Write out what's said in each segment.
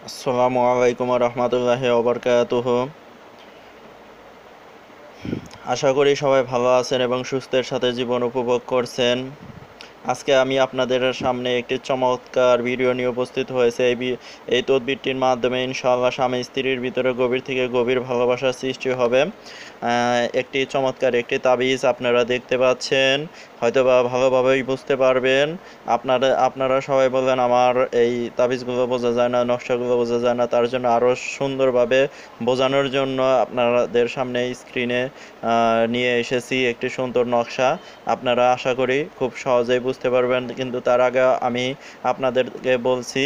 আসসালামু আলাইকুম রহমতুল্লাহি ওবরকাতুহু। আশা করি সবাই ভালো আছেন এবং সুস্থের সাথে জীবন উপভোগ করছেন। আজকে আমি আপনাদের সামনে একটি চমৎকার ভিডিও নিয়ে উপস্থিত হয়েছে। এই তদবিরটির মাধ্যমে ইনশাআল্লাহ স্বামী স্ত্রীর ভিতরে গভীর থেকে গভীর ভালোবাসার সৃষ্টি হবে। একটি চমৎকার একটি তাবিজ আপনারা দেখতে পাচ্ছেন, হয়তোবা ভালোভাবেই বুঝতে পারবেন। আপনারা সবাই বললেন আমার এই তাবিজগুলো বোঝা যায় না, নকশাগুলো বোঝা যায় না, তার জন্য আরও সুন্দরভাবে বোঝানোর জন্য আপনাদের সামনে স্ক্রিনে নিয়ে এসেছি একটি সুন্দর নকশা। আপনারা আশা করি খুব সহজেই বুঝতে পারবেন, কিন্তু তার আগে আমি আপনাদেরকে বলছি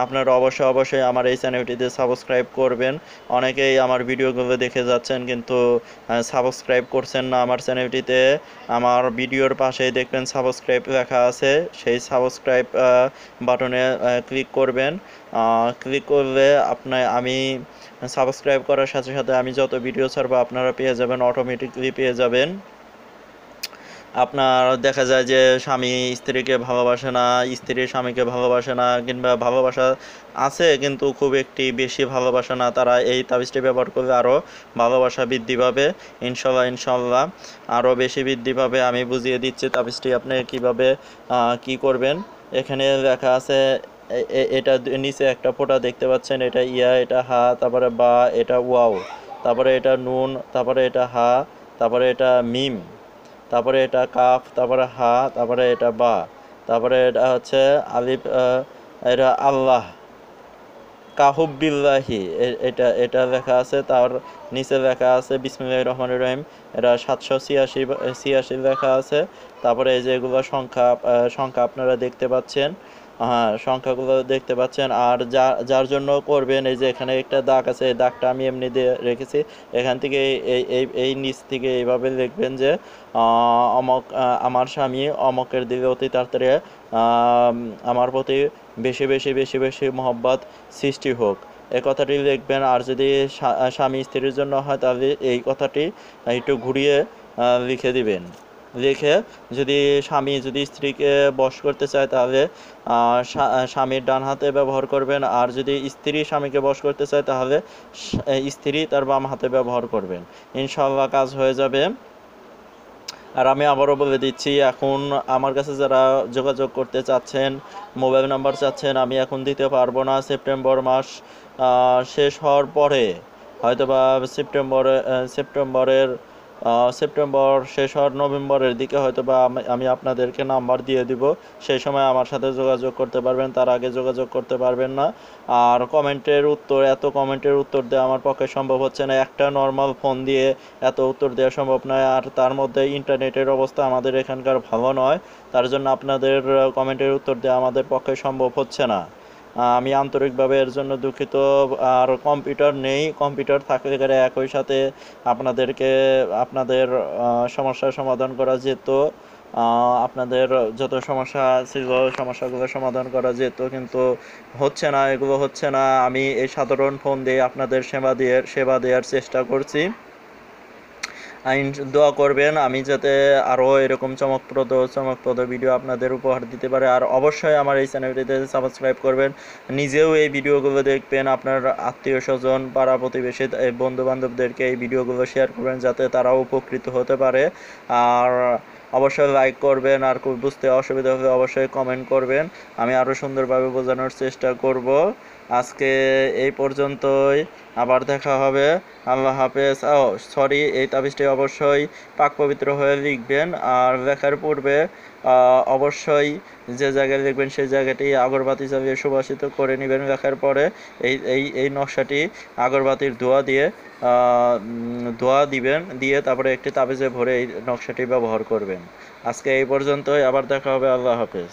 আপনারা অবশ্যই আমার এই চ্যানেলটিতে সাবস্ক্রাইব করবেন। অনেকেই আমার ভিডিওগুলো দেখে যাচ্ছেন কিন্তু সাবস্ক্রাইব করছেন না আমার চ্যানেলটিতে। আমার ভিডিওর পাশেই দেখবেন সাবস্ক্রাইব লেখা আছে, সেই সাবস্ক্রাইব বাটনে ক্লিক করবেন। ক্লিক করলে আমি সাবস্ক্রাইব করার সাথে সাথে আমি যত ভিডিও ছাড়বো আপনারা পেয়ে যাবেন, অটোমেটিকলি পেয়ে যাবেন। আপনার দেখা যায় যে স্বামী স্ত্রীকে ভালোবাসে না, স্ত্রী স্বামীকে ভালোবাসে না, কিংবা ভালোবাসা আছে কিন্তু খুব একটি বেশি ভালোবাসা না, তারা এই তাবিজটি ব্যবহার করলে আরও ভালোবাসা বৃদ্ধি পাবে। ইনশাল্লাহ আরও বেশি বৃদ্ধি পাবে। আমি বুঝিয়ে দিচ্ছি তাবিজটি আপনি কিভাবে কি করবেন। এখানে লেখা আছে, এটা নিচে একটা ফোঁটা দেখতে পাচ্ছেন, এটা ইয়া, এটা হা, তারপরে বা, এটা ওয়াও, তারপরে এটা নুন, তারপরে এটা হা, তারপরে এটা মিম, তারপরে এটা কাফ, তারপরে হা, তারপরে এটা বা, তারপরে এটা হচ্ছে আলিফ, এটা আল্লাহ কাহুবিল্লাহি, এটা এটা লেখা আছে। তার নিচে লেখা আছে বিসমিল্লাহির রহমানির রহিম, এটা 786 লেখা আছে। তারপরে এই যে এগুলো সংখ্যা আপনারা দেখতে পাচ্ছেন, হ্যাঁ সংখ্যাগুলো দেখতে পাচ্ছেন। আর যার জন্য করবেন, এই যে এখানে একটা দাগ আছে, এই দাগটা আমি এমনি দিয়ে রেখেছি। এখান থেকে এই নিচ থেকে এইভাবে লিখবেন যে আমার স্বামী অমকের দিকে অতি তাড়াতাড়ি আমার প্রতি বেশি বেশি বেশি বেশি মহব্বত সৃষ্টি হোক, এই কথাটি লিখবেন। আর যদি স্বামী স্ত্রীর জন্য হয় তাহলে এই কথাটি একটু ঘুরিয়ে লিখে দিবেন। লিখে যদি স্বামী স্ত্রীকে বশ করতে চায় তাহলে স্বামীর ডান হাতে ব্যবহার করবেন, আর যদি স্ত্রী স্বামীকে বশ করতে চায় তাহলে স্ত্রী তার বাম হাতে ব্যবহার করবেন। ইনশাআল্লাহ কাজ হয়ে যাবে। আর আমি আবারও বলে দিচ্ছি, এখন আমার কাছে যারা যোগাযোগ করতে চাচ্ছেন, মোবাইল নাম্বার চাচ্ছেন, আমি এখন দিতে পারবো না। সেপ্টেম্বর মাস শেষ হওয়ার পরে, হয়তোবা সেপ্টেম্বর শেষ হওয়ার নভেম্বরের দিকে হয়তোবা আমি আপনাদেরকে নাম্বার দিয়ে দিব, সেই সময় আমার সাথে যোগাযোগ করতে পারবেন, তার আগে যোগাযোগ করতে পারবেন না। আর এত কমেন্টের উত্তর দেওয়া আমার পক্ষে সম্ভব হচ্ছে না, একটা নর্মাল ফোন দিয়ে এত উত্তর দেওয়া সম্ভব নয়। আর তার মধ্যে ইন্টারনেটের অবস্থা আমাদের এখানকার ভালো নয়, তার জন্য আপনাদের কমেন্টের উত্তর দেওয়া আমাদের পক্ষে সম্ভব হচ্ছে না। আমি আন্তরিকভাবে এর জন্য দুঃখিত। আর কম্পিউটার নেই, কম্পিউটার থাকলে গেলে একই সাথে আপনাদের সমস্যার সমাধান করা যেত। আপনাদের যত সমস্যা ছিল সমস্যাগুলো সমাধান করা যেত, কিন্তু এগুলো হচ্ছে না। আমি এই সাধারণ ফোন দিয়ে আপনাদের সেবা দেওয়ার চেষ্টা করছি। দোয়া করবেন আমি যাতে আরও এরকম চমকপ্রদ ভিডিও আপনাদের উপহার দিতে পারে। আর অবশ্যই আমার এই চ্যানেলটিতে সাবস্ক্রাইব করবেন, নিজেও এই ভিডিওগুলো দেখবেন, আপনার আত্মীয় স্বজন, পাড়া প্রতিবেশী, বন্ধু বান্ধবদেরকে এই ভিডিওগুলো শেয়ার করবেন যাতে তারাও উপকৃত হতে পারে। আর অবশ্যই লাইক করবেন, আর বুঝতে অসুবিধা হলে অবশ্যই কমেন্ট করবেন, আমি আরও সুন্দরভাবে বোঝানোর চেষ্টা করব। আজকে এই পর্যন্তই, আবার দেখা হবে। আল্লাহ হাফেজ। এই তাবিজটি অবশ্যই পাক পবিত্র হয়ে লিখবেন, আর লেখার পূর্বে অবশ্যই যে জায়গায় লিখবেন সেই জায়গাটি আগরবাতি জ্বালিয়ে সুবাসিত করে নেবেন। লেখার পরে এই নকশাটি আগরবাতির ধোয়া দিবেন, দিয়ে তারপরে একটি তাবিজে ভরে এই নকশাটি ব্যবহার করবেন। আজকে এই পর্যন্তই, আবার দেখা হবে। আল্লাহ হাফেজ।